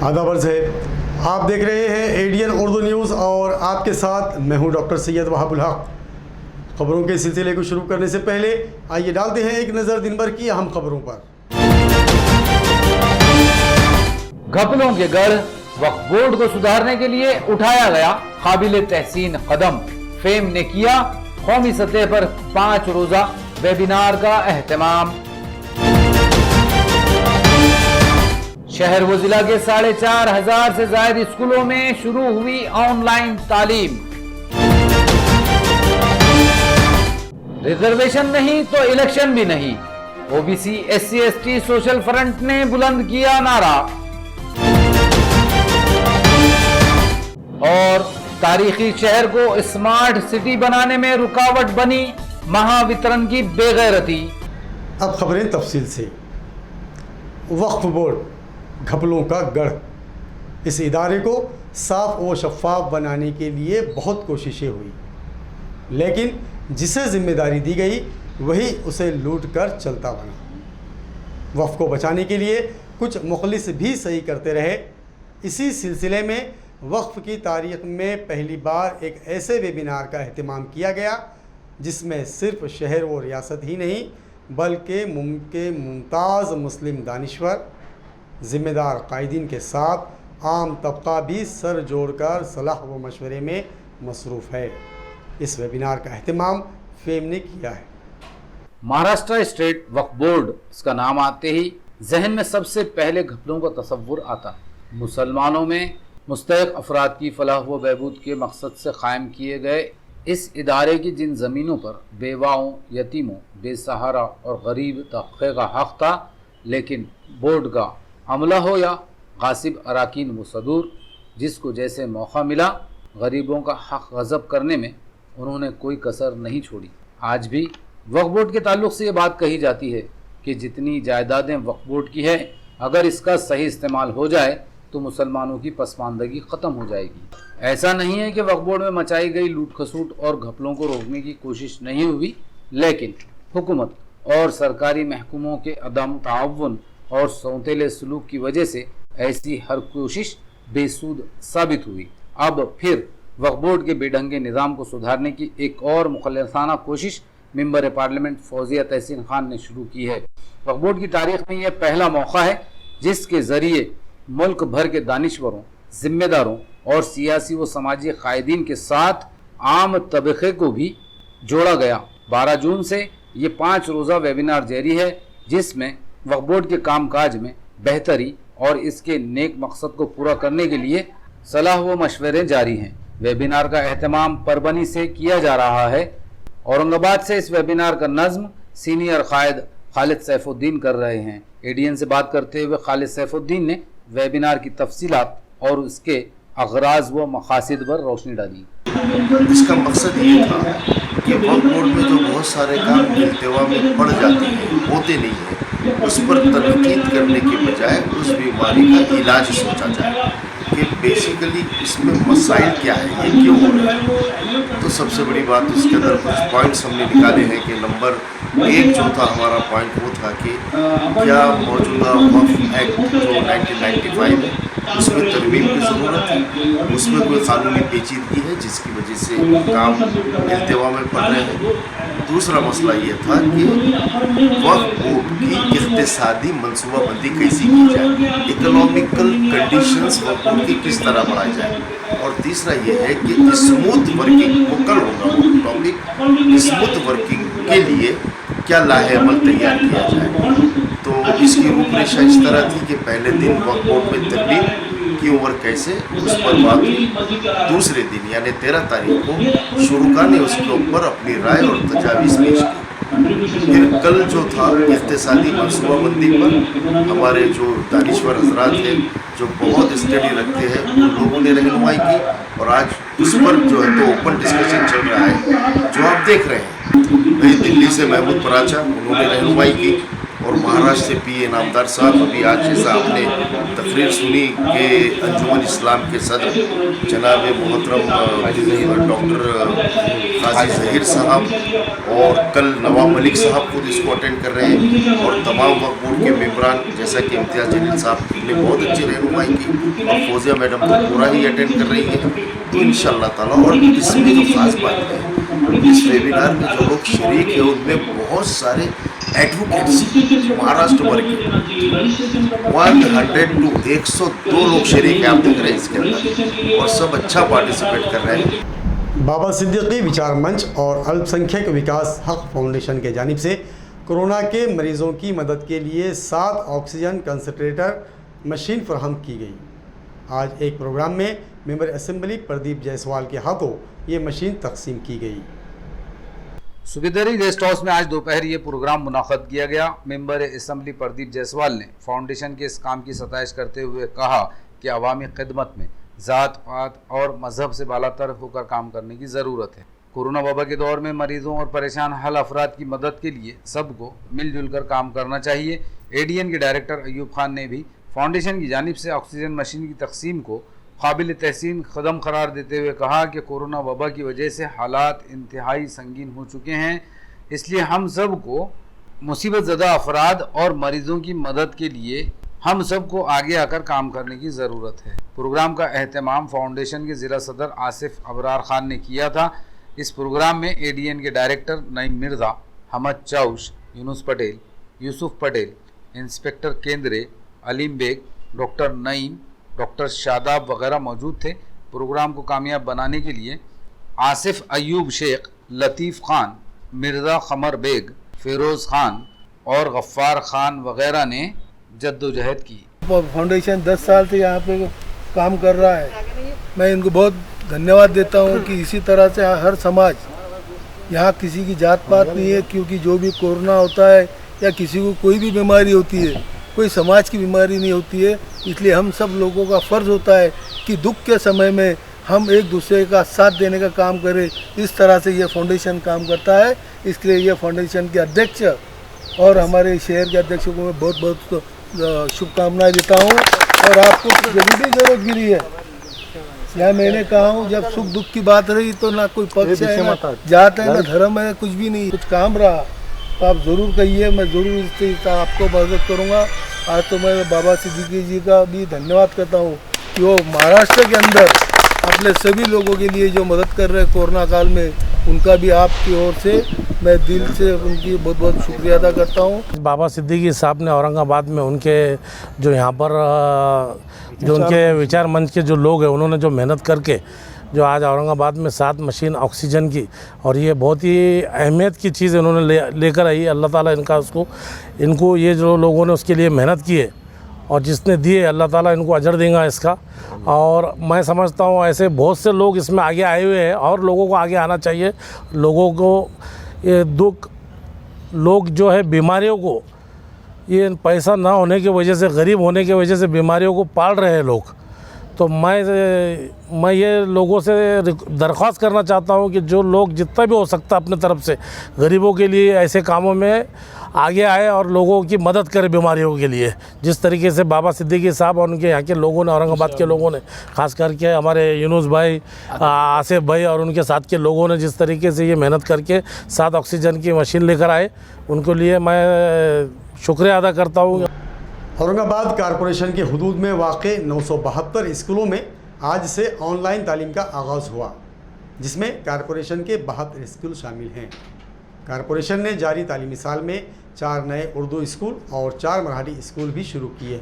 आदाब अर्ज़ है, आप देख रहे हैं एडीएन उर्दू न्यूज़ और आपके साथ मैं हूं डॉक्टर सैयद वहाबुल हक। खबरों के सिलसिले को शुरू करने से पहले आइए डालते हैं एक नज़र दिन भर की अहम खबरों पर। घपलों के गढ़ वक्फ बोर्ड को सुधारने के लिए उठाया गया काबिल तहसीन कदम। फेम ने किया कौमी सतह पर 5 रोजा वेबिनार का एहतमाम। शहर व जिला के 4,500 से ज्यादा स्कूलों में शुरू हुई ऑनलाइन तालीम। रिजर्वेशन नहीं तो इलेक्शन भी नहीं, OBC SC ST social front ने बुलंद किया नारा। और तारीखी शहर को स्मार्ट सिटी बनाने में रुकावट बनी महावितरण की बेगैरती। अब खबरें तफसील से। वक्फ बोर्ड घपलों का गढ़। इस इदारे को साफ व शफाफ बनाने के लिए बहुत कोशिशें हुई, लेकिन जिसे जिम्मेदारी दी गई वही उसे लूट कर चलता बना। वक्फ को बचाने के लिए कुछ मुखलिस भी सही करते रहे। इसी सिलसिले में वक्फ की तारीख में पहली बार एक ऐसे वेबिनार का एहतमाम किया गया जिसमें सिर्फ शहर व रियासत ही नहीं बल्कि मुमताज़ मुस्लिम दानिश्वर, ज़िम्मेदार कायदीन के साथ आम तबका भी सर जोड़कर सलाह व मशवरे में मसरूफ़ है। इस वेबिनार का एहतमाम फेम ने किया है। महाराष्ट्र स्टेट वक्फ बोर्ड इसका नाम आते ही जहन में सबसे पहले घपलों का तस्वुर आता है। मुसलमानों में मुस्तहिक अफराद की फलाह व बहबूद के मकसद से कायम किए गए इस इदारे की जिन ज़मीनों पर बेवाओं, यतीमों, बेसहारा और गरीब तबके का हक़ था, लेकिन बोर्ड का अमला हो या गासिब अराकीन व सदूर, जिसको जैसे मौका मिला गरीबों का हक़ गज़ब करने में उन्होंने कोई कसर नहीं छोड़ी। आज भी वक्फ बोर्ड के ताल्लुक़ से ये बात कही जाती है कि जितनी जायदादें वक्फ बोर्ड की है, अगर इसका सही इस्तेमाल हो जाए तो मुसलमानों की पसमानदगी ख़त्म हो जाएगी। ऐसा नहीं है कि वक्फ बोर्ड में मचाई गई लूट खसूट और घपलों को रोकने की कोशिश नहीं हुई, लेकिन हुकूमत और सरकारी महकूमों के अदम ताउन और सौतेले सलूक की वजह से ऐसी हर कोशिश बेसूद साबित हुई। अब फिर वक्फ बोर्ड के बेढंगे निज़ाम को सुधारने की एक और मुखलसाना कोशिश मेंबर पार्लियामेंट फौजिया तहसीन खान ने शुरू की है। वक्फ बोर्ड की तारीख में यह पहला मौका है जिसके ज़रिए मुल्क भर के दानिश्वरों, जिम्मेदारों और सियासी व समाजी कायदीन के साथ आम तबके को भी जोड़ा गया। 12 जून से ये 5 रोज़ा वेबिनार जारी है, जिसमें वक्फ बोर्ड के कामकाज में बेहतरी और इसके नेक मकसद को पूरा करने के लिए सलाह व मशवरे जारी हैं। वेबिनार का एहतमाम परबनी से किया जा रहा है। औरंगाबाद से इस वेबिनार का नज़्म सीनियर कायद खालिद सैफुद्दीन कर रहे हैं। एडीएन से बात करते हुए खालिद सैफुद्दीन ने वेबिनार की तफसीलात और उसके अगराज व मकासिद पर रोशनी डाली। इसका मकसद ये था कि वक्फ बोर्ड में जो बहुत सारे काम इल्तिवा में पड़ जाते हैं, होते नहीं हैं, उस पर तनकीद करने के बजाय उस बीमारी का इलाज सोचा जाए कि बेसिकली इसमें मसाइल क्या है, ये क्यों हो रहा है। तो सबसे बड़ी बात उसके अंदर कुछ पॉइंट्स हमने निकाले हैं कि नंबर 1 जो था हमारा पॉइंट वो था कि क्या मौजूदा वक्फ एक्ट जो 1995 है उसमें तरमीम की ज़रूरत है, उसमें कोई कानूनी पेचीदगी है जिसकी वजह से काम इल्तिवा में पड़ रहे हैं। दूसरा मसला ये था कि वक्फ बोर्ड की इक़्तिसादी मनसूबाबंदी कैसी की जाए, इकोनॉमिकल कंडीशंस वक्फ बोर्ड की किस तरह बढ़ाई जाए। और तीसरा ये है कि स्मूथ वर्किंग को कल होगा वो टॉपिक, स्मूथ वर्किंग के लिए क्या लाहे अमल तैयार किया जाए। तो इसकी रूपरेखा इस तरह थी कि पहले दिन वक्फ बोर्ड में तरमीम की उम्र कैसे, उस पर बात हुई। दूसरे दिन यानी 13 तारीख को शुरुका ने उसके ऊपर अपनी राय और तजावीज़ पेश की। फिर कल जो था इक़्तिसादी मनसूबाबंदी पर हमारे जो दानिश्वर हजरात हैं जो बहुत स्टडी रखते हैं उन लोगों ने रहनुमाई की, और आज उस पर जो है तो ओपन डिस्कशन चल रहा है जो आप देख रहे हैं। नई दिल्ली से महमूद पराचा उन्होंने रहनुमाई की, और महाराष्ट्र से पीए नामदार साहब, अभी आज जैसा आपने तकरीर सुनी कि अंजुमन इस्लाम के सदर जनाब मोहतरम डॉक्टर काजी ज़हीर साहब और कल नवाब मलिक साहब खुद इसको अटेंड कर रहे हैं और तमाम वक्फ बोर्ड के मेम्बरान जैसा कि इम्तियाज़ जलील साहब ने बहुत अच्छी रहनुमाई की और फौजिया मैडम तो पूरा ही अटेंड कर रही है। तो इंशाअल्लाह ताला, और इसमें जो ख़ास बात है, इस वेबिनार में जो लोग शरीक है उनमें बहुत सारे एडवोकेट्स महाराष्ट्र भर के 100 to 102 लोग शरीक हैं, आप देख रहे हैं इसके अंदर, और सब अच्छा पार्टिसिपेट कर रहे हैं। बाबा सिद्दीकी विचार मंच और अल्पसंख्यक विकास हक फाउंडेशन के जानिब से कोरोना के मरीजों की मदद के लिए 7 ऑक्सीजन कंसंट्रेटर मशीन फराहम की गई। आज एक प्रोग्राम में मेंबर असेंबली प्रदीप जायसवाल के हाथों ये मशीन तकसीम की गई। सुबेदारी गेस्ट हाउस में आज दोपहर ये प्रोग्राम मुनाक़द किया गया। मेंबर असेंबली प्रदीप जायसवाल ने फाउंडेशन के इस काम की सताइश करते हुए कहा कि अवामी खिदमत में ज़ात पात और मजहब से बालातर होकर काम करने की ज़रूरत है। कोरोना वबा के दौर में मरीजों और परेशान हाल अफराद की मदद के लिए सबको मिलजुल कर काम करना चाहिए। एडीएन के डायरेक्टर अयूब खान ने भी फाउंडेशन की जानिब से ऑक्सीजन मशीन की तकसीम को काबिल तहसीन कदम करार देते हुए कहा कि कोरोना वबा की वजह से हालात इंतहाई संगीन हो चुके हैं, इसलिए हम सब को मुसीबत ज़दा अफराद और मरीज़ों की मदद के लिए हम सब को आगे आकर काम करने की ज़रूरत है। प्रोग्राम का एहतमाम फाउंडेशन के ज़िला सदर आसिफ अबरार खान ने किया था। इस प्रोग्राम में एडीएन के director Naeem Mirza, Hamad Chaush, Yunus Patel, Yusuf Patel, inspector Kendre, Aleem Baig, doctor Naeem, doctor Shadab वगैरह मौजूद थे। प्रोग्राम को कामयाब बनाने के लिए आसिफ अयूब शेख, लतीफ़ खान, मिर्ज़ा खमर बेग, फ़िरोज़ खान और गफ़्फ़ार खान वगैरह ने जद्दोजहद की। फाउंडेशन 10 साल से यहाँ पे काम कर रहा है। मैं इनको बहुत धन्यवाद देता हूँ कि इसी तरह से हर समाज, यहाँ किसी की जात पात नहीं है, क्योंकि जो भी कोरोना होता है या किसी को कोई भी बीमारी होती है, कोई समाज की बीमारी नहीं होती है। इसलिए हम सब लोगों का फ़र्ज़ होता है कि दुख के समय में हम एक दूसरे का साथ देने का काम करें। इस तरह से ये फाउंडेशन काम करता है। इसलिए ये फाउंडेशन के अध्यक्ष और हमारे शहर के अध्यक्ष को मैं बहुत बहुत शुभकामनाएं देता हूँ। और आपको जब भी ज़रूरत गिरी है, या मैंने कहा हूँ, जब सुख दुख की बात रही तो ना कोई पक्ष है, ना जात है, ना धर्म है, कुछ भी नहीं। कुछ काम रहा तो आप ज़रूर कहिए, मैं ज़रूर इससे आपको मदद करूँगा। आज तो मैं बाबा सिद्दीकी जी का भी धन्यवाद करता हूँ कि वो महाराष्ट्र के अंदर अपने सभी लोगों के लिए जो मदद कर रहे हैं कोरोना काल में, उनका भी आपकी ओर से मैं दिल से उनकी बहुत बहुत शुक्रिया अदा करता हूँ। बाबा सिद्दीकी साहब ने औरंगाबाद में उनके जो यहाँ पर जो उनके विचार मंच के जो लोग हैं, उन्होंने जो मेहनत करके जो आज औरंगाबाद में 7 मशीन ऑक्सीजन की, और ये बहुत ही अहमियत की चीज़ उन्होंने लेकर आई। अल्लाह ताला इनको ये जो लोगों ने उसके लिए मेहनत की है और जिसने दिए, अल्लाह ताला इनको अजर देगा इसका। और मैं समझता हूँ ऐसे बहुत से लोग इसमें आगे आए हुए हैं और लोगों को आगे आना चाहिए। लोगों को ये दुख, लोग जो है बीमारियों को, ये पैसा ना होने की वजह से, गरीब होने की वजह से बीमारियों को पाल रहे हैं लोग। तो मैं ये लोगों से दरख्वास्त करना चाहता हूँ कि जो लोग जितना भी हो सकता है अपने तरफ से गरीबों के लिए ऐसे कामों में आगे आए और लोगों की मदद करें बीमारियों के लिए। जिस तरीके से बाबा सिद्दीकी साहब और उनके यहाँ के लोगों ने, औरंगाबाद के लोगों ने, खास करके हमारे यूनुस भाई, आसिफ भाई और उनके साथ के लोगों ने जिस तरीके से ये मेहनत करके 7 ऑक्सीजन की मशीन लेकर आए, उनके लिए मैं शुक्रिया अदा करता हूँ। औरंगाबाद कारपोरेशन के हुदूद में वाक़े 972 स्कूलों में आज से ऑनलाइन तालीम का आगाज़ हुआ, जिसमें कारपोरेशन के 72 स्कूल शामिल हैं। कारपोरेशन ने जारी तालीमी साल में 4 नए उर्दू स्कूल और 4 मराठी स्कूल भी शुरू किए।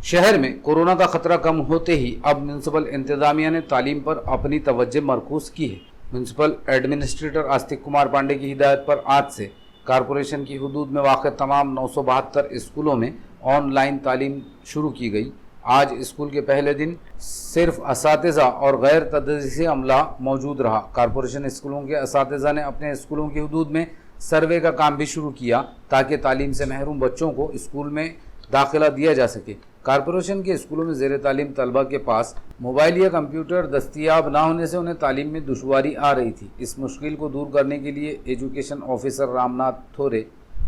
शहर में कोरोना का खतरा कम होते ही अब म्यूनसिपल इंतजामिया ने तालीम पर अपनी तवज्जो मरकूज़ की है। म्यूनसिपल एडमिनिस्ट्रेटर आस्तिक कुमार पांडे की हिदायत पर आज से कारपोरेशन की हुदूद में वाक़ तमाम 972 स्कूलों में ऑनलाइन तालीम शुरू की गई। आज स्कूल के पहले दिन सिर्फ असातिज़ा और गैर तदरीसी अमला मौजूद रहा। कारपोरेशन स्कूलों के असातिज़ा ने अपने स्कूलों की हुदूद में सर्वे का काम भी शुरू किया ताकि तालीम से महरूम बच्चों को स्कूल में दाखिला दिया जा सके। कारपोरेशन के स्कूलों में ज़ेर तालीम तलबा के पास मोबाइल या कंप्यूटर दस्तियाब ना होने से उन्हें तालीम में दुश्वारी आ रही थी। इस मुश्किल को दूर करने के लिए एजुकेशन ऑफिसर रामनाथ थोरे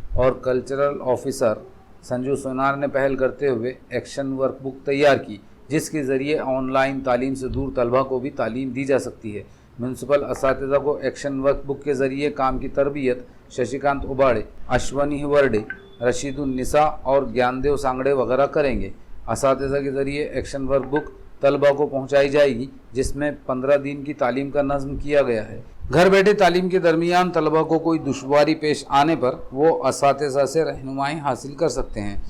और कल्चरल ऑफिसर संजू सोनार ने पहल करते हुए एक्शन वर्कबुक तैयार की, जिसके ज़रिए ऑनलाइन तालीम से दूर तलबा को भी तालीम दी जा सकती है। म्यूनसिपल असातिज़ा को एक्शन वर्कबुक के ज़रिए काम की तरबियत शशिकांत उबाड़े, अश्वनी वर्डे, रशीदुन्निसा और ज्ञानदेव सांगड़े वगैरह करेंगे। असातिज़ा के ज़रिए एक्शन वर्कबुक तलबा को पहुंचाई जाएगी, जिसमें 15 दिन की तालीम का नज़्म किया गया है। घर बैठे तालीम के दरमियान तलबा को कोई दुश्वारी पेश आने पर वो असातिज़ा से रहनुमाई हासिल कर सकते हैं।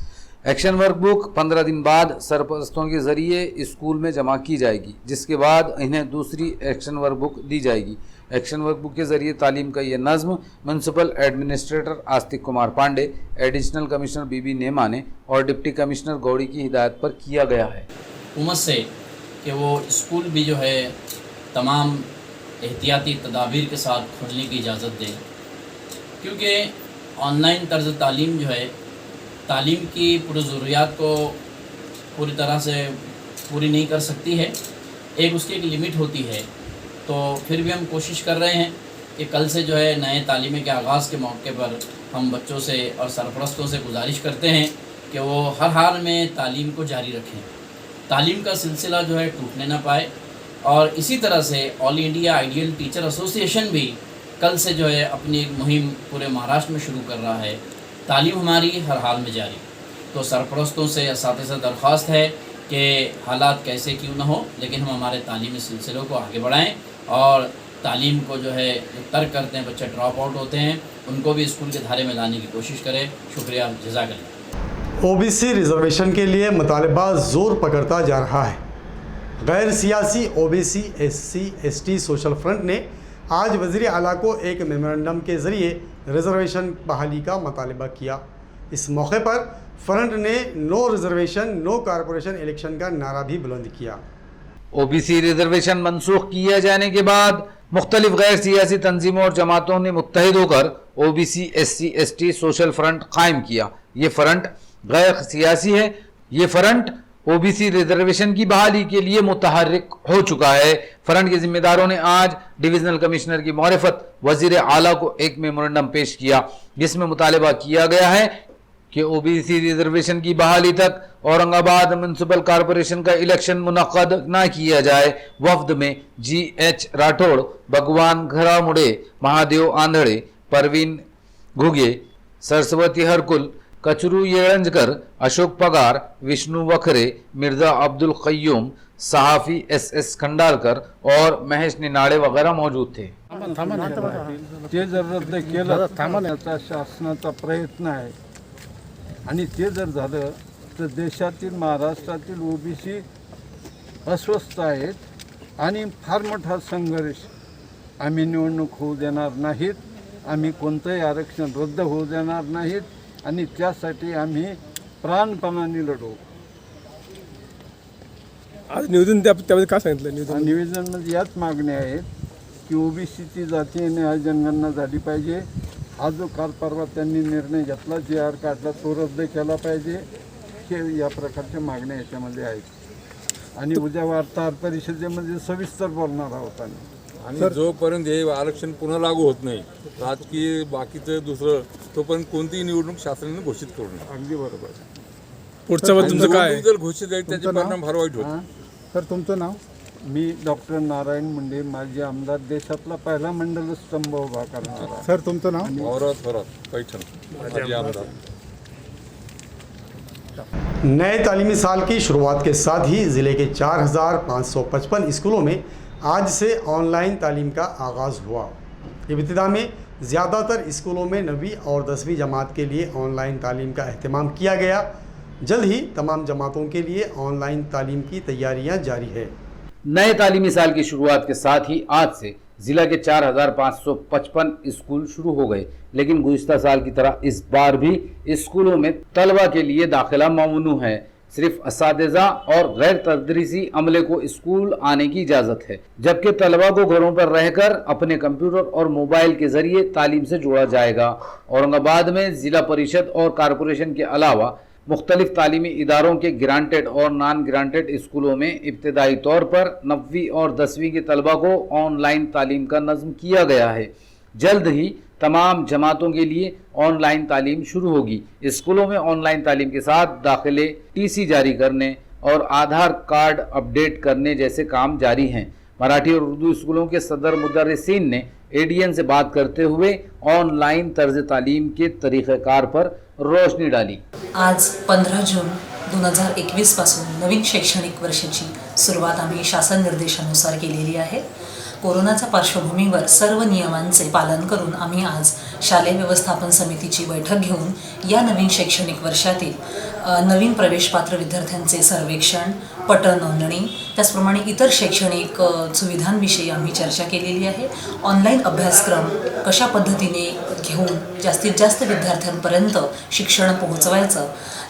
एक्शन वर्कबुक 15 दिन बाद सरपरस्तों के ज़रिए स्कूल में जमा की जाएगी, जिसके बाद इन्हें दूसरी एक्शन वर्कबुक दी जाएगी। एक्शन वर्कबुक के ज़रिए तालीम का ये नज़्म municipal administrator Astik Kumar Pandey, additional commissioner बीबी नेमाने और डिप्टी कमिश्नर गौड़ी की हिदायत पर किया गया है। हुकूमत से कि वो स्कूल भी जो है तमाम एहतियाती तदाबीर के साथ खोलने की इजाज़त दें, क्योंकि ऑनलाइन तर्ज़ तालीम जो है तालीम की पूरी ज़रूरियात को पूरी तरह से पूरी नहीं कर सकती है। एक उसकी एक लिमिट होती है। तो फिर भी हम कोशिश कर रहे हैं कि कल से जो है नए तालीम के आगाज़ के मौके पर हम बच्चों से और सरपरस्तों से गुजारिश करते हैं कि वो हर हाल में तालीम को जारी रखें, तालीम का सिलसिला जो है टूटने ना पाए। और इसी तरह से all India ideal teacher association भी कल से जो है अपनी एक मुहिम पूरे महाराष्ट्र में शुरू कर रहा है, तालीम हमारी हर हाल में जारी। तो सरपरस्तों से असातिज़ा दरख्वास्त है कि हालात कैसे क्यों ना हो, लेकिन हम हमारे तालीमी सिलसिलों को आगे बढ़ाएं और तालीम को जो है जो तर्क करते हैं, बच्चे ड्रॉप आउट होते हैं, उनको भी स्कूल के धारे में लाने की कोशिश करें। शुक्रिया, जज़ाकल्लाह। ओबीसी रिजर्वेशन के लिए मुतालबा ज़ोर पकड़ता जा रहा है। गैर सियासी OBC SC ST social front ने आज वज़ीर आला को एक मेमोरेंडम के ज़रिए रिजर्वेशन बहाली का मुतालबा किया। इस मौके पर फ्रंट ने no reservation no corporation election का नारा भी बुलंद किया। ओबीसी रिजर्वेशन मनसूख किए जाने के बाद मुख्तलिफ गैर सियासी तंजीमों और जमातों ने मुत्तहिद होकर OBC SC ST social front कायम किया। ये फ्रंट गैर सियासी है। ये फ्रंट ओबीसी रिजर्वेशन की बहाली के लिए मुतहर्रिक हो चुका है। फ्रंट के जिम्मेदारों ने आज डिविजनल कमिश्नर की मारिफत वजीर आला को एक मेमोरेंडम पेश किया, जिसमें मुतालबा किया गया है कि ओबीसी रिजर्वेशन की बहाली तक औरंगाबाद म्यूनसिपल कॉरपोरेशन का इलेक्शन मुनक्कद न किया जाए। वफ्द में GH राठौड़, भगवान घरामुड़े, महादेव आंधड़े, परवीन घुगे, सरस्वती हरकुल, कचरू येळंजकर, अशोक पगार, विष्णु वखरे, मिर्जा अब्दुल कय्यूम, सहाफ़ी SS खंडालकर और महेश निनाड़े वगैरह मौजूद थे। ते जर रद्द केलं थांबण्याचा शासनाचा प्रयत्न आहे आणि ते जर झालं तर देशातील महाराष्ट्रातील ओबीसी अस्वस्थ आहेत आणि फार मोठा संघर्ष। आम्ही निवडणूक होऊ देणार नाहीत, आम्ही कोणतंही आरक्षण रद्द होऊ देणार नाहीत आणि त्यासाठी आम्ही प्राणपणाने लढू। आज निवेदन त्यामध्ये काय सांगितलं? निवेदनमध्ये याच मागण्या आहेत की ओबीसीची जातीय न्याय जनगणना झाली पाहिजे। हा जो काल परवा त्यांनी निर्णय घेतला, JR काढला, तो रद्द केला पाहिजे। हे या प्रकारच्या मागण्या याच्यामध्ये आहेत आणि उद्या वार्ताहर परिषदेमध्ये सविस्तर बोलणार आहोत आणि जोपर्यंत हे आरक्षण पुन्हा लागू होत नाही, राजकीय बाकीचं दुसरं, तोपर्यंत कोणतीही निवडणूक शासनाने घोषित करू नये। अगदी बरोबर। पुढचं तुमचं काय जर घोषित आहे त्याचे परिणाम फार वाईट होईल। तर तुमचं नाव? मी डॉक्टर नारायण मुंडे, माजी आमदार, देशातला पहिला मंडल स्तंभ उभा करणारा। सर तुमचं नाव? औरत पैठण, माजी आमदार। नए तालीमी साल की शुरुआत के साथ ही ज़िले के 4555 स्कूलों में आज से ऑनलाइन तालीम का आगाज़ हुआ। इब्तिदा में ज़्यादातर स्कूलों में 9वीं और 10वीं जमात के लिए ऑनलाइन तालीम का अहतमाम किया गया। जल्द ही तमाम जमातों के लिए ऑनलाइन तालीम की तैयारियां जारी है। नए तालीमी साल की शुरुआत के साथ ही आज से जिला के 4555 स्कूल शुरू हो गए, लेकिन गुज़िश्ता साल की तरह इस बार भी स्कूलों में तलबा के लिए दाखिला ममनू है। सिर्फ असातिज़ा और गैर तदरीसी अमले को स्कूल आने की इजाज़त है, जबकि तलबा को घरों पर रहकर अपने कंप्यूटर और मोबाइल के ज़रिए तालीम से जोड़ा जाएगा। औरंगाबाद में ज़िला परिषद और कॉरपोरेशन के अलावा मुख्तलिफ तालीमी इदारों के ग्रांटेड और नॉन ग्रांटेड स्कूलों में इब्तदाई तौर पर 9वीं और 10वीं के तलबा को ऑनलाइन तालीम का नज़्म किया गया है। जल्द ही तमाम जमातों के लिए ऑनलाइन तालीम शुरू होगी। स्कूलों में ऑनलाइन तालीम के साथ दाखिले, टीसी जारी करने और आधार कार्ड अपडेट करने जैसे काम जारी हैं। मराठी और उर्दू स्कूलों के सदर मुदर्रिसीन ने एडीएन से बात करते हुए ऑनलाइन तर्ज तालीम के तरीक़ेकार पर रोशनी डाली। आज 15 जून 2021 पासून नवीन शैक्षणिक वर्षाची सुरुवात आम्ही शासन निर्देशानुसार केलेली आहे। कोरोनाच्या पार्श्वभूमीवर सर्व नियमांचे पालन करून आम्ही आज शालेय व्यवस्थापन समितीची बैठक घेऊन या नवीन शैक्षणिक वर्षातील नवीन प्रवेशपात्र विद्यार्थ्यांचे सर्वेक्षण, पट नोंदणी, त्याचप्रमाणे इतर शैक्षणिक सुविधांविषयी आम्ही चर्चा केलेली आहे। ऑनलाईन अभ्यासक्रम कशा पद्धतीने घेऊन जास्तीत जास्त विद्यार्थ्यांपर्यंत शिक्षण पोहोचवायचं,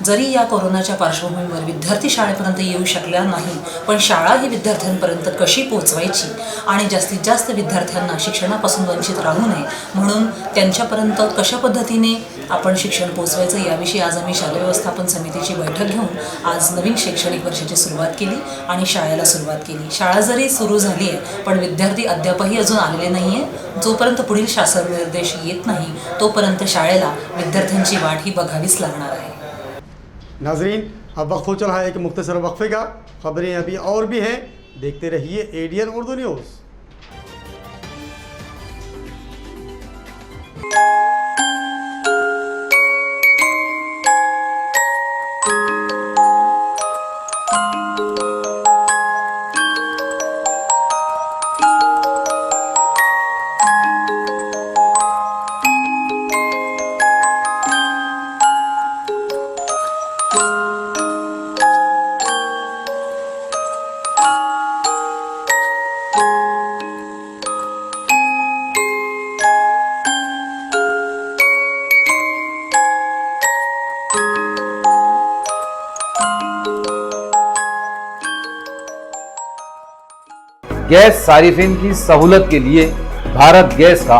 जरी या कोरोनाच्या पार्श्वभूमीवर विद्यार्थी शाळेपर्यंत येऊ शकल्या नाही, पण शाळा ही विद्यार्थ्यांपर्यंत कशी पोहोचवायची आणि जास्तीत जास्त विद्यार्थ्यांना शिक्षणापासून वंचित राहू नये म्हणून त्यांच्यापर्यंत कशा पद्धतीने आपण शिक्षण पोहोचवायचं याविषयी आज आम्ही शालेय व्यवस्थापन समितीची बैठक घेऊन आज नवीन शैक्षणिक वर्षाची सुरुवात केली आणि शाळेला सुरुवात केली। शाळा जरी सुरू झाली आहे पण विद्यार्थी अद्यापही अजून आलेले नाही आहे। जोपर्यंत पुढील शासन निर्देश येत नाही तोपर्यंत शाळेला विद्यार्थ्यांची वाट ही बघावीच लागणार आहे। नाजरीन, अब वक्त हो चला है एक मुख्तसर वक्फे का। खबरें अभी और भी हैं, देखते रहिए एडीएन उर्दू न्यूज़। गैस सारिफिन की सहूलत के लिए भारत गैस का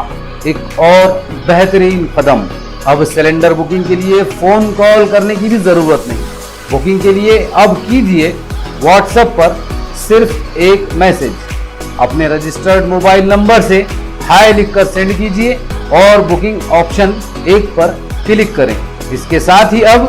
एक और बेहतरीन कदम। अब सिलेंडर बुकिंग के लिए फ़ोन कॉल करने की भी ज़रूरत नहीं। बुकिंग के लिए अब कीजिए व्हाट्सएप पर सिर्फ एक मैसेज। अपने रजिस्टर्ड मोबाइल नंबर से हाय लिखकर सेंड कीजिए और बुकिंग ऑप्शन 1 पर क्लिक करें। इसके साथ ही अब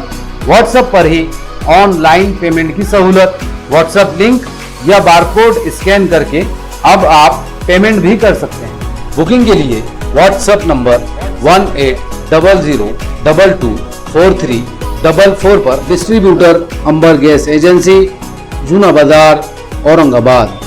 व्हाट्सएप पर ही ऑनलाइन पेमेंट की सहूलत। व्हाट्सएप लिंक या बारकोड स्कैन करके अब आप पेमेंट भी कर सकते हैं। बुकिंग के लिए व्हाट्सएप नंबर 1800224344 पर डिस्ट्रीब्यूटर अंबर गैस एजेंसी, जूना बाजार, औरंगाबाद।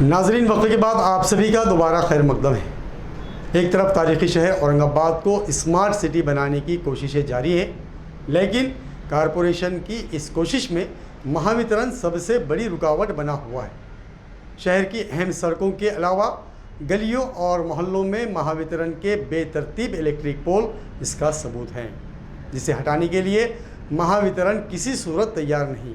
नाजरीन, वक्फे के बाद आप सभी का दोबारा खैर मकदम है। एक तरफ तारीखी शहर औरंगाबाद को स्मार्ट सिटी बनाने की कोशिशें जारी है, लेकिन कारपोरेशन की इस कोशिश में महावितरण सबसे बड़ी रुकावट बना हुआ है। शहर की अहम सड़कों के अलावा गलियों और मोहल्लों में महावितरण के बेतरतीब इलेक्ट्रिक पोल इसका सबूत हैं, जिसे हटाने के लिए महावितरण किसी सूरत तैयार नहीं।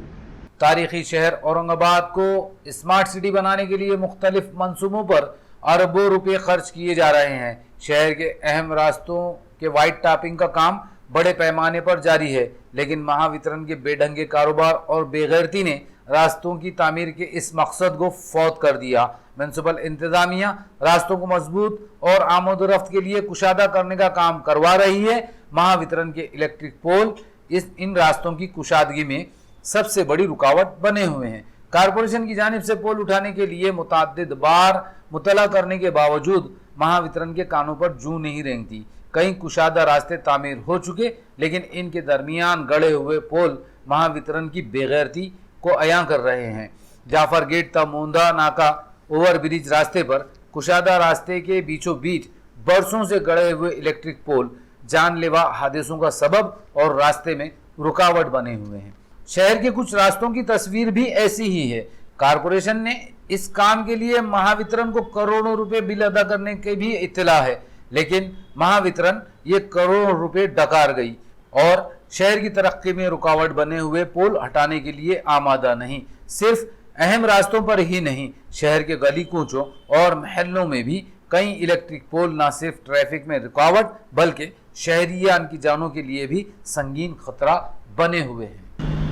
तारीखी शहर औरंगाबाद को स्मार्ट सिटी बनाने के लिए मुख्तलिफ मंसूबों पर अरबों रुपए खर्च किए जा रहे हैं। शहर के अहम रास्तों के वाइट टॉपिंग का काम बड़े पैमाने पर जारी है, लेकिन महावितरण के बेढंगे कारोबार और बेगैरती ने रास्तों की तामीर के इस मकसद को फौत कर दिया। म्युनिसिपल इंतजामिया रास्तों को मजबूत और आमदोरफ्त के लिए कुशादा करने का काम करवा रही है। महावितरण के इलेक्ट्रिक पोल इन रास्तों की कुशादगी में सबसे बड़ी रुकावट बने हुए हैं। कारपोरेशन की जानिब से पोल उठाने के लिए मुतअद्दिद बार मुतला करने के बावजूद महावितरण के कानों पर जूं नहीं रेंगती। कई कुशादा रास्ते तामीर हो चुके, लेकिन इनके दरमियान गड़े हुए पोल महावितरण की बेगैरती को अयां कर रहे हैं। जाफर गेट तमोंदा नाका ओवरब्रिज रास्ते पर कुशादा रास्ते के बीचों बीच बरसों से गड़े हुए इलेक्ट्रिक पोल जानलेवा हादसों का सबब और रास्ते में रुकावट बने हुए हैं। शहर के कुछ रास्तों की तस्वीर भी ऐसी ही है। कारपोरेशन ने इस काम के लिए महावितरण को करोड़ों रुपए बिल अदा करने की भी इत्तला है, लेकिन महावितरण ये करोड़ों रुपए डकार गई और शहर की तरक्की में रुकावट बने हुए पोल हटाने के लिए आमादा नहीं। सिर्फ अहम रास्तों पर ही नहीं, शहर के गली कूचों और महलों में भी कई इलेक्ट्रिक पोल न सिर्फ ट्रैफिक में रुकावट बल्कि शहरियान की जानों के लिए भी संगीन खतरा बने हुए हैं।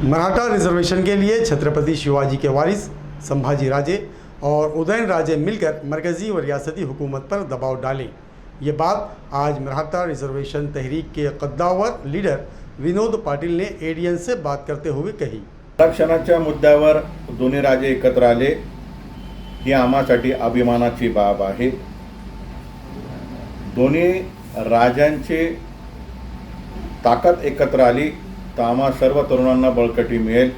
मराठा रिजर्वेशन के लिए छत्रपति शिवाजी के वारिस संभाजी राजे और उदयन राजे मिलकर मरकजी व रियासती हुकूमत पर दबाव डालें। ये बात आज मराठा रिजर्वेशन तहरीक के कद्दावर लीडर विनोद पाटिल ने एडीएन से बात करते हुए कही। आरक्षणाच्या मुद्द्यावर दोन्ही राजे एकत्र आले ही आम्हासाठी अभिमानाची बाब आहे। दोन्ही राजांची ताकद एकत्र आली तर आम्हा सर्व तरुणांना बळकटी मिळेल।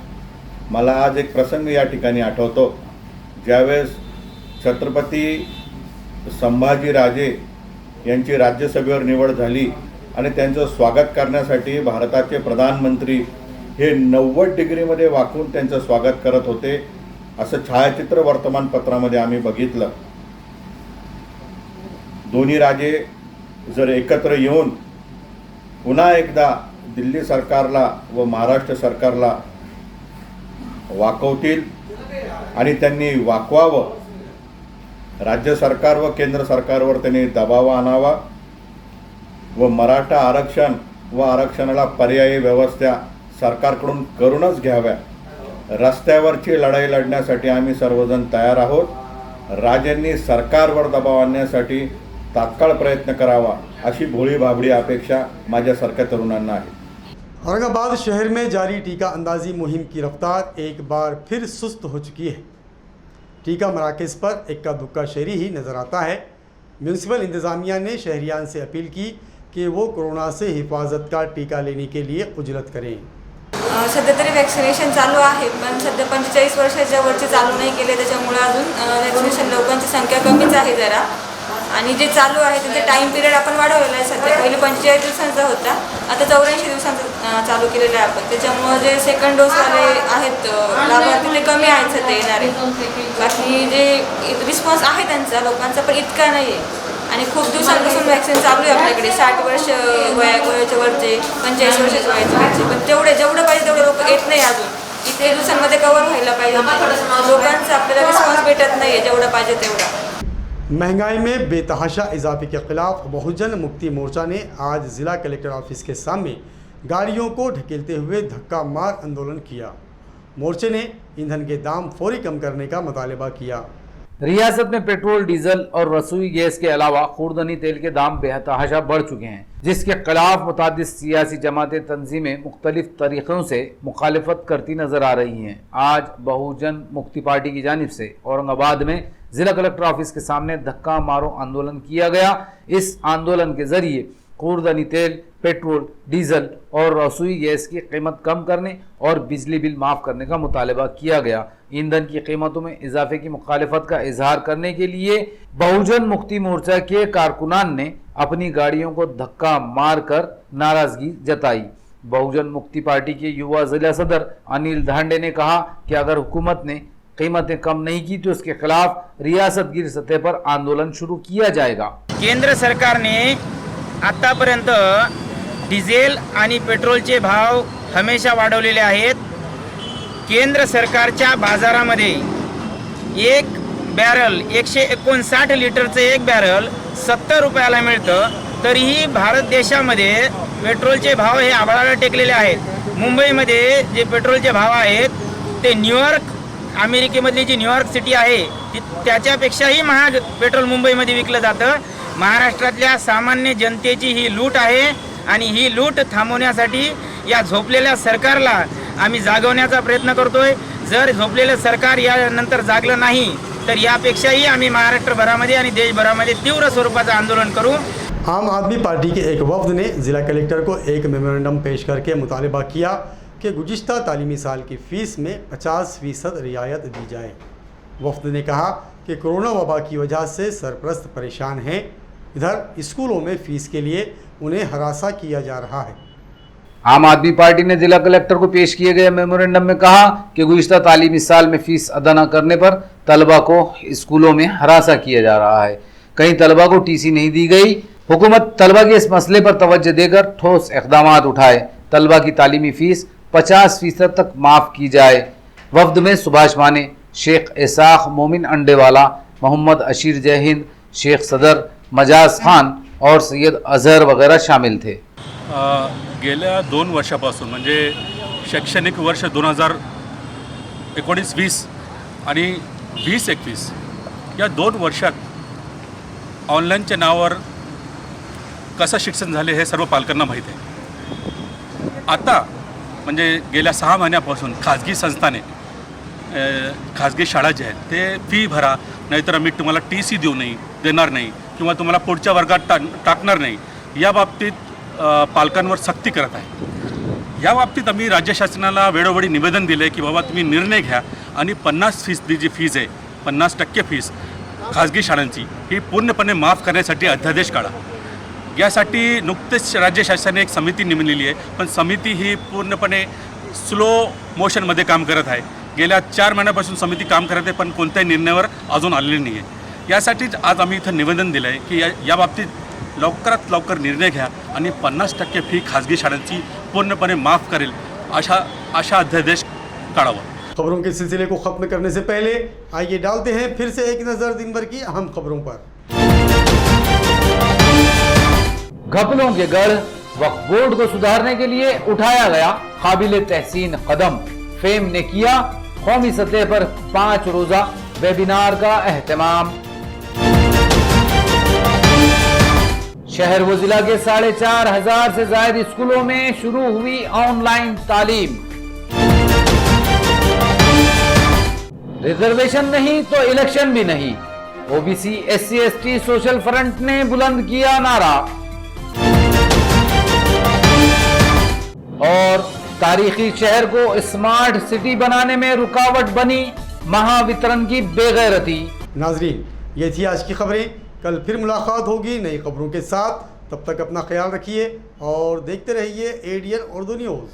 मला आज एक प्रसंग या ठिकाणी आठवतो, ज्यावेळेस छत्रपती संभाजी राजे यांची राज्यसभेवर निवड झाली आणि त्यांचं स्वागत करण्यासाठी भारताचे प्रधानमंत्री हे 90 डिग्रीमध्ये वाकून त्यांचं स्वागत करत होते, असं छायाचित्र वर्तमानपत्रामध्ये आम्ही बघितलं। दोन्ही राजे जर एकत्र येऊन पुन्हा एकदा दिल्ली सरकारला व महाराष्ट्र सरकारला वाकवतील आणि त्यांनी वाकवावं, राज्य सरकार व केंद्र सरकारवर त्यांनी दबाव आणावा व मराठा आरक्षण व आरक्षणाला पर्यायी व्यवस्था सरकारकडून करूनच घ्याव्या। रस्त्यावरची लढाई लढण्यासाठी आम्ही सर्वजण तयार आहोत। राजांनी सरकारवर दबाव आणण्यासाठी तात्काळ प्रयत्न करावा अशी भोळी भाबडी अपेक्षा माझ्यासारख्या तरुणांना आहे। औरंगाबाद शहर में जारी टीका अंदाजी मुहिम की रफ्तार एक बार फिर सुस्त हो चुकी है। टीका मराकज़ पर इक्का दुक्का शहरी ही नज़र आता है। म्यूनसिपल इंतज़ामिया ने शहरियान से अपील की कि वो कोरोना से हिफाजत का टीका लेने के लिए उजलत करें। सध्या तरी वॅक्सिनेशन चालू आहे, पण सध्या 45 वर्षाच्या वरचे चालू नाही केले, त्याच्यामुळे अजून वॅक्सिनेशन लोकांची संख्या कमीच आहे जरा। आणि जे चालू आहे त्यांचे टाईम पिरियड आपण वाढवलेला आहे। सध्या पहिले 45 दिवसांचा होता, आता 84 दिवसांचा चालू केलेला आहे आपण। त्याच्यामुळे जे सेकंड डोसवाले आहेत लाभार्थी ते कमी आहेत सध्या येणारे। बाकी जे रिस्पॉन्स आहे त्यांचा लोकांचा पण इतका नाही आहे। आणि खूप दिवसांपासून वॅक्सिन चालू आहे आपल्याकडे। 60 वर्ष वयाच्या वरचे, 45 वर्षाच्या वयाचे, पण जेवढं पाहिजे तेवढे लोक येत नाही अजून। इथे दिवसांमध्ये कव्हर व्हायला पाहिजे, लोकांचा आपल्याला रिस्पॉन्स भेटत नाही आहे जेवढा पाहिजे तेवढा। महंगाई में बेतहाशा इजाफे के खिलाफ बहुजन मुक्ति मोर्चा ने आज ज़िला कलेक्टर ऑफिस के सामने गाड़ियों को ढकेलते हुए धक्का मार आंदोलन किया। मोर्चे ने ईंधन के दाम फौरी कम करने का मुतालबा किया। रियासत में पेट्रोल, डीजल और रसोई गैस के अलावा खुर्दनी तेल के दाम बेतहाशा बढ़ चुके हैं, जिसके खिलाफ मुतादिद सियासी जमातें तंजीमें मुख्तलिफ तरीक़ों से मुखालफत करती नजर आ रही हैं। आज बहुजन मुक्ति पार्टी की जानिब से औरंगाबाद में जिला कलेक्टर ऑफिस के सामने धक्का मारो आंदोलन किया गया। इस आंदोलन के जरिए खूरदनी तेल, पेट्रोल, डीजल और रसोई गैस की कीमत कम करने और बिजली बिल माफ़ करने का मुतालबा किया गया। ईंधन की कीमतों में इजाफे की मुखालिफत का इजहार करने के लिए बहुजन मुक्ति मोर्चा के कारकुनान ने अपनी गाड़ियों को धक्का मारकर नाराजगी जताई। बहुजन मुक्ति पार्टी के युवा जिला सदर अनिल धांडे ने कहा कि अगर हुकूमत ने कीमतें कम नहीं की तो इसके खिलाफ रियासतगीर सतह पर आंदोलन शुरू किया जाएगा। केंद्र सरकारने आतापर्यंत डिझेल आणि पेट्रोलचे भाव हमेशा वाढवलेले आहेत। केंद्र सरकारच्या बाजारामध्ये एक बॅरल 159 लिटरचं एक बॅरल 70 रुपयाला मिळतं, तरीही भारत देशामध्ये पेट्रोलचे भाव हे आभाळाला टेकलेले आहेत। मुंबईमध्ये जे पेट्रोलचे भाव आहेत ते न्यूयॉर्क, अमेरिकेमधली जी न्यूयॉर्क सिटी आहे त्याच्यापेक्षाही महाग पेट्रोल मुंबईमध्ये विकलं जातं। महाराष्ट्रातल्या सामान्य जनतेची ही लूट आहे आणि ही लूट थांबवण्यासाठी या झोपलेल्या सरकारला आम्ही जागवण्याचा प्रयत्न करतोय। जर झोपलेलं सरकार यानंतर जागलं नाही तर यापेक्षाही आम्ही महाराष्ट्रभरामध्ये आणि देशभरामध्ये तीव्र स्वरूपाचं आंदोलन करू। आम आदमी पार्टी के एक वफ्द ने ज़िला कलेक्टर को एक मेमोरेंडम पेश करके मुतालबा किया कि गुज़िश्ता तालीमी साल की फ़ीस में 50% रियायत दी जाए। वफ्द ने कहा कि कोरोना वबा की वजह से सरपरस्त परेशान हैं। इधर स्कूलों में फ़ीस के लिए उन्हें हरासा किया जा रहा है। आम आदमी पार्टी ने जिला कलेक्टर को पेश किए गए मेमोरेंडम में कहा कि गुज़िश्ता तालीमी साल में फ़ीस अदा न करने पर तलबा को स्कूलों में हरासा किया जा रहा है। कई तलबा को टीसी नहीं दी गई। हुकूमत तलबा के इस मसले पर तवज्जो देकर ठोस इक़दाम उठाए। तलबा की तालीमी फ़ीस 50% तक माफ़ की जाए। वफ्द में सुभाष माने, शेख इसाक मोमिन अंडेवाला, मोहम्मद अशीर जयहिंद, शेख सदर, मजाज खान और सैयद अजहर वगैरह शामिल थे। गेल्या 2 वर्षापासून म्हणजे शैक्षणिक वर्ष 2019-20 आणि 20-21 या 2 वर्षात ऑनलाईनच्या नावावर कसं शिक्षण झाले हे सर्व पालकांना माहीत आहे। आता म्हणजे गेल्या 6 महिन्यापासून खाजगी संस्थाने खाजगी शाळा जे आहेत ते फी भरा, नाहीतर आम्ही तुम्हाला TC देणार नाही किंवा तुम्हाला पुढच्या वर्गात टाकणार नाही, या बाबतीत पालकांवर सक्ती करत आहे। या बाबतीत आम्ही राज्य शासनाला वेळोवेळी निवेदन दिले की बाबा तुम्ही निर्णय घ्या आणि 50% जी फीज आहे 50% फीस खाजगी शाळांची ही पूर्णपणे माफ करण्यासाठी अध्यादेश काढा। यासाठी नुकतेच राज्य शासनाने एक समिती नेमलेली आहे, पण समिती ही पूर्णपणे स्लो मोशनमध्ये काम करत आहे। गेल्या 4 महिन्यापासून समिती काम करत आहे, पण कोणत्याही निर्णयावर अजून आलेली नाही आहे। यासाठीच आज आम्ही इथं निवेदन दिलं आहे की या बाबतीत लवकरात लवकर निर्णय घ्या आणि 50% फी खाजगी शाळांची पूर्णपणे माफ करेल अशा अध्यादेश काढावा। खबरों के सिलसिले को ख़त्म करने से पहले आइए डालते हैं फिर से एक नज़र दिन भर की अहम खबरों पर। घपलों के गढ़ वक्फ बोर्ड को सुधारने के लिए उठाया गया काबिल तहसीन कदम। फेम ने किया कौमी सतह पर 5 रोजा वेबिनार का एहतमाम। शहर व जिला के 4500 से ज्यादा स्कूलों में शुरू हुई ऑनलाइन तालीम। रिजर्वेशन नहीं तो इलेक्शन भी नहीं, OBC SC/ST सोशल फ्रंट ने बुलंद किया नारा। और तारीखी शहर को स्मार्ट सिटी बनाने में रुकावट बनी महावितरण की बेगैरती। नाजरीन, ये थी आज की खबरें। कल फिर मुलाकात होगी नई खबरों के साथ। तब तक अपना ख्याल रखिए और देखते रहिए ADN उर्दू न्यूज़।